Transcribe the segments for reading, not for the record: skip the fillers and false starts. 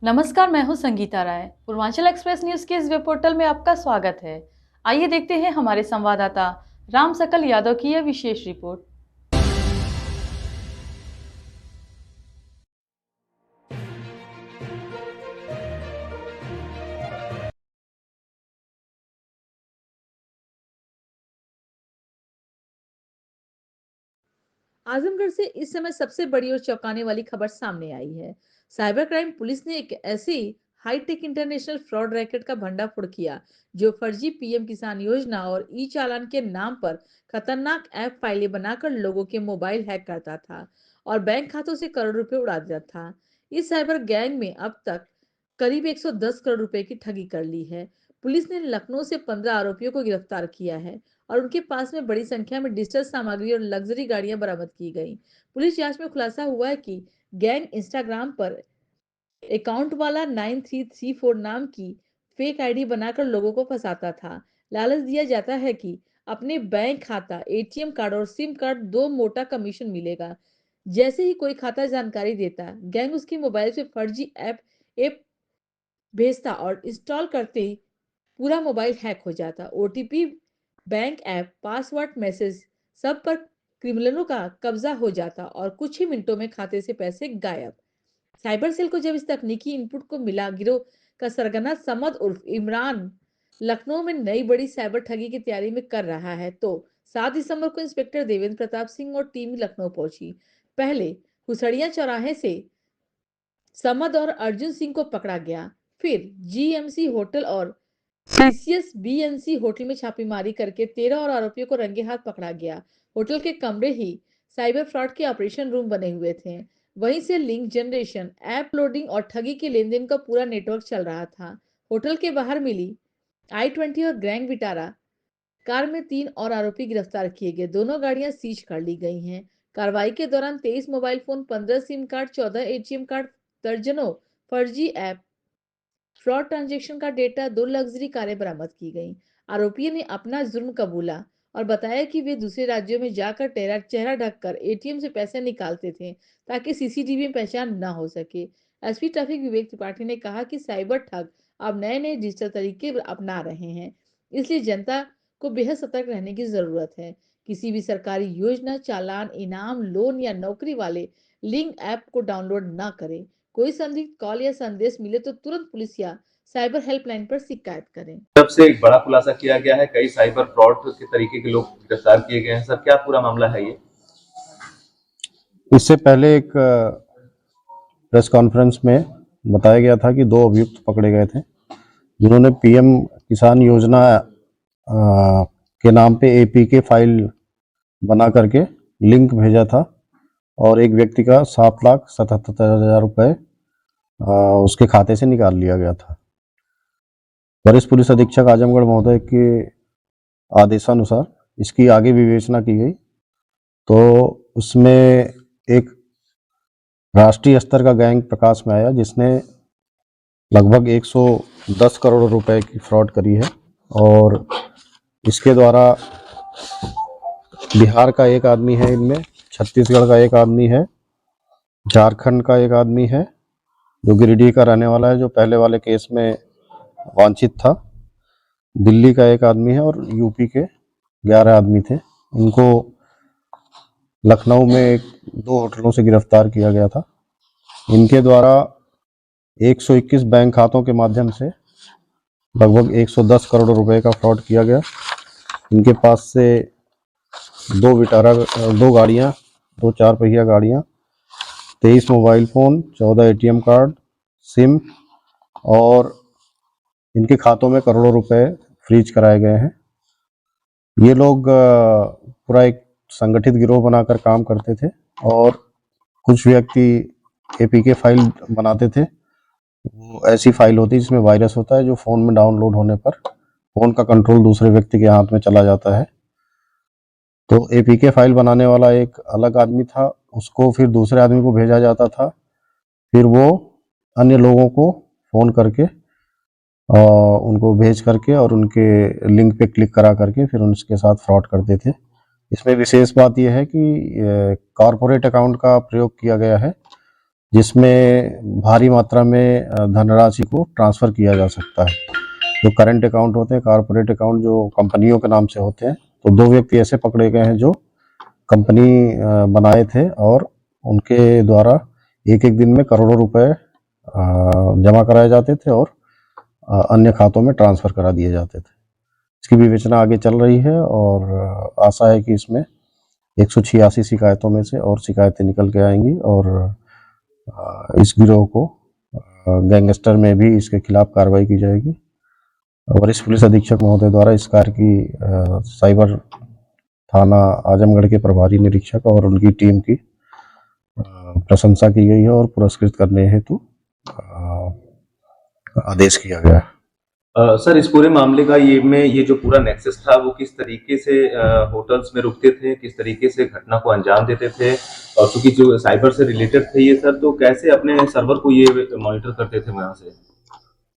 नमस्कार, मैं हूं संगीता राय। पूर्वांचल एक्सप्रेस न्यूज के इस वेब पोर्टल में आपका स्वागत है। आइए देखते हैं हमारे संवाददाता राम सकल यादव की यह विशेष रिपोर्ट। आजमगढ़ से इस समय सबसे बड़ी और चौंकाने वाली खबर सामने आई है। साइबर क्राइम पुलिस ने एक ऐसी हाईटेक इंटरनेशनल फ्रॉड रैकेट का भंडाफोड़ किया जो फर्जी पीएम किसान योजना और ई चालान के नाम पर खतरनाक ऐप फाइलें बनाकर लोगों के मोबाइल हैक करता था और बैंक खातों से करोड़ रुपए उड़ा देता था। इस साइबर गैंग में अब तक करीब 110 करोड़ रुपए की ठगी कर ली है। पुलिस ने लखनऊ से 15 आरोपियों को गिरफ्तार किया है और उनके पास में बड़ी संख्या में डिजिटल सामग्री और लग्जरी गाड़ियां बरामद की गई। पुलिस जांच में खुलासा हुआ है कि गैंग इंस्टाग्राम पर अकाउंट वाला 9334 नाम की फेक आईडी बनाकर लोगों को फंसाता था। लालच दिया जाता है कि अपने बैंक खाता, एटीएम कार्ड और सिम कार्ड दो मोटा कमीशन मिलेगा। जैसे ही कोई खाता जानकारी देता, गैंग उसकी मोबाइल से फर्जी ऐप भेजता और इंस्टॉल करते ही पूरा मोबाइल हैक हो जाता। OTP, bank app, password, message सब पर क्रिमिनलों का कब्जा हो जाता और कुछ ही मिनटों में खाते से पैसे गायब। साइबर सेल को जब इस तकनीकी इनपुट को मिला, गिरोह का सरगना समद उर्फ इमरान लखनऊ में नई बड़ी साइबर ठगी की तैयारी में कर रहा है, तो 7 दिसंबर को इंस्पेक्टर देवेंद्र प्रताप सिंह और टीम लखनऊ पहुंची। पहले हुसड़िया चौराहे से समद और अर्जुन सिंह को पकड़ा गया, फिर जीएमसी होटल और सीसीएस बीएनसी होटल में छापेमारी करके 13 और आरोपियों को रंगे हाथ पकड़ा गया। होटल के कमरे ही साइबर फ्रॉड के ऑपरेशन रूम बने हुए थे। वहीं से लिंक जनरेशन, ऐप लोडिंग और ठगी के लेन देन का पूरा नेटवर्क चल रहा था। होटल के बाहर मिली i20 और ग्रैंड विटारा कार में 3 और आरोपी गिरफ्तार किए गए। दोनों गाड़ियां सीज कर ली गई हैं। कार्रवाई के दौरान 23 mobile phone, 15 SIM card, 14 ATM card, दर्जनों फर्जी ऐप, फ्रॉड ट्रांजैक्शन का डेटा, 2 लग्जरी कारें बरामद की गई। आरोपियों ने अपना जुर्म कबूला और बताया कि वे दूसरे राज्यों में जाकर चेहरा ढककर एटीएम से पैसे निकालते थे ताकि सीसीटीवी में पहचान न हो सके। एसपी ट्रैफिक विवेक त्रिपाठी ने कहा कि साइबर ठग अब नए नए डिजिटल तरीके अपना रहे हैं, इसलिए जनता को बेहद सतर्क रहने की जरूरत है। किसी भी सरकारी योजना, चालान, इनाम, लोन या नौकरी वाले लिंक ऐप को डाउनलोड न करें। कोई संदिग्ध कॉल या संदेश मिले तो तुरंत पुलिस या साइबर हेल्पलाइन पर शिकायत करें। तब से एक बड़ा खुलासा किया गया है, कई साइबर फ्रॉड के तरीके के लोग गिरफ्तार किए गए हैं। सर, क्या पूरा मामला है ये? इससे पहले एक प्रेस कॉन्फ्रेंस में बताया गया था कि 2 अभियुक्त पकड़े गए थे जिन्होंने पीएम किसान योजना के नाम पे एपीके फाइल बना करके लिंक भेजा था और एक व्यक्ति का 7,77,000 रुपये उसके खाते से निकाल लिया गया था। वरिष्ठ पुलिस अधीक्षक आजमगढ़ महोदय के आदेशानुसार इसकी आगे विवेचना की गई, तो उसमें एक राष्ट्रीय स्तर का गैंग प्रकाश में आया जिसने लगभग 110 करोड़ रुपए की फ्रॉड करी है और इसके द्वारा बिहार का एक आदमी है इनमें, छत्तीसगढ़ का एक आदमी है, झारखंड का एक आदमी है जो गिरिडीह का रहने वाला है जो पहले वाले केस में वांछित था, दिल्ली का एक आदमी है और यूपी के 11 आदमी थे। इनको लखनऊ में 2 होटलों से गिरफ्तार किया गया था। इनके द्वारा 121 बैंक खातों के माध्यम से लगभग 110 करोड़ रुपए का फ्रॉड किया गया। इनके पास से 2 गाड़ियां, 2 4 पहिया गाड़ियां, 23 mobile phone, 14 ATM card, SIM और इनके खातों में करोड़ों रुपए फ्रीज कराए गए हैं। ये लोग पूरा एक संगठित गिरोह बनाकर काम करते थे और कुछ व्यक्ति एपीके फाइल बनाते थे। वो ऐसी फाइल होती है जिसमें वायरस होता है जो फ़ोन में डाउनलोड होने पर फ़ोन का कंट्रोल दूसरे व्यक्ति के हाथ में चला जाता है। तो एपीके फाइल बनाने वाला एक अलग आदमी था, उसको फिर दूसरे आदमी को भेजा जाता था, फिर वो अन्य लोगों को फ़ोन करके उनको भेज करके और उनके लिंक पे क्लिक करा करके फिर उनके साथ फ्रॉड करते थे। इसमें विशेष बात यह है कि कॉरपोरेट अकाउंट का प्रयोग किया गया है जिसमें भारी मात्रा में धनराशि को ट्रांसफ़र किया जा सकता है। जो करंट अकाउंट होते हैं, कॉर्पोरेट अकाउंट जो कंपनियों के नाम से होते हैं, तो 2 व्यक्ति ऐसे पकड़े गए हैं जो कंपनी बनाए थे और उनके द्वारा एक-एक दिन में करोड़ों रुपए जमा कराए जाते थे और अन्य खातों में ट्रांसफ़र करा दिए जाते थे। इसकी विवेचना आगे चल रही है और आशा है कि इसमें 186 शिकायतों में से और शिकायतें निकल के आएंगी और इस गिरोह को गैंगस्टर में भी इसके खिलाफ कार्रवाई की जाएगी। वरिष्ठ पुलिस अधीक्षक महोदय द्वारा इस कार्य की साइबर थाना आजमगढ़ के प्रभारी निरीक्षक और उनकी टीम की प्रशंसा की गई है और पुरस्कृत करने हेतु आदेश किया गया है। सर, इस पूरे मामले का ये जो पूरा नेक्सस था वो किस तरीके से होटल्स में रुकते थे, किस तरीके से घटना को अंजाम देते थे, और चूंकि जो साइबर से रिलेटेड थे ये सर, तो कैसे अपने सर्वर को ये मॉनिटर करते थे वहां से?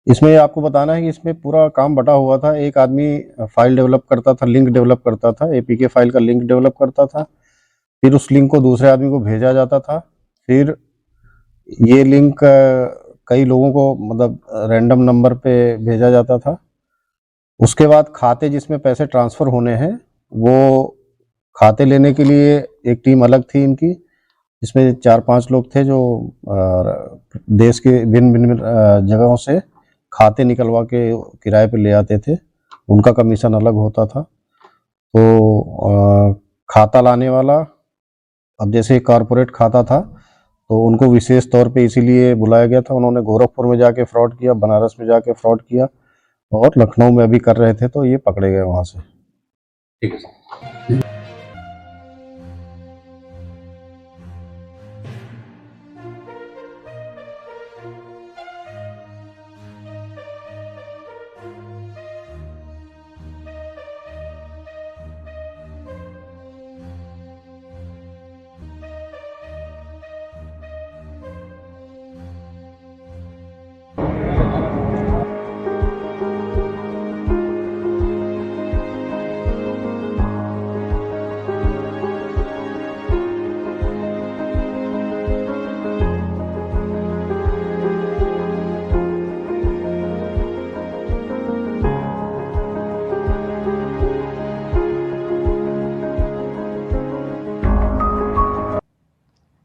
इसमें आपको बताना है कि इसमें पूरा काम बटा हुआ था। एक आदमी फाइल डेवलप करता था, लिंक डेवलप करता था, एपीके फाइल का लिंक डेवलप करता था, फिर उस लिंक को दूसरे आदमी को भेजा जाता था, फिर ये लिंक कई लोगों को मतलब रैंडम नंबर पे भेजा जाता था। उसके बाद खाते जिसमें पैसे ट्रांसफ़र होने हैं वो खाते लेने के लिए एक टीम अलग थी इनकी, जिसमें 4-5 लोग थे जो देश के भिन्न-भिन्न जगहों से खाते निकलवा के किराए पे ले आते थे। उनका कमीशन अलग होता था। तो खाता लाने वाला, अब जैसे कॉर्पोरेट खाता था तो उनको विशेष तौर पे इसीलिए बुलाया गया था। उन्होंने गोरखपुर में जाके फ्रॉड किया, बनारस में जाके फ्रॉड किया और लखनऊ में अभी कर रहे थे, तो ये पकड़े गए वहाँ से। ठीक है सर।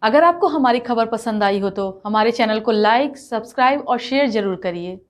अगर आपको हमारी खबर पसंद आई हो तो हमारे चैनल को लाइक, सब्सक्राइब और शेयर जरूर करिए।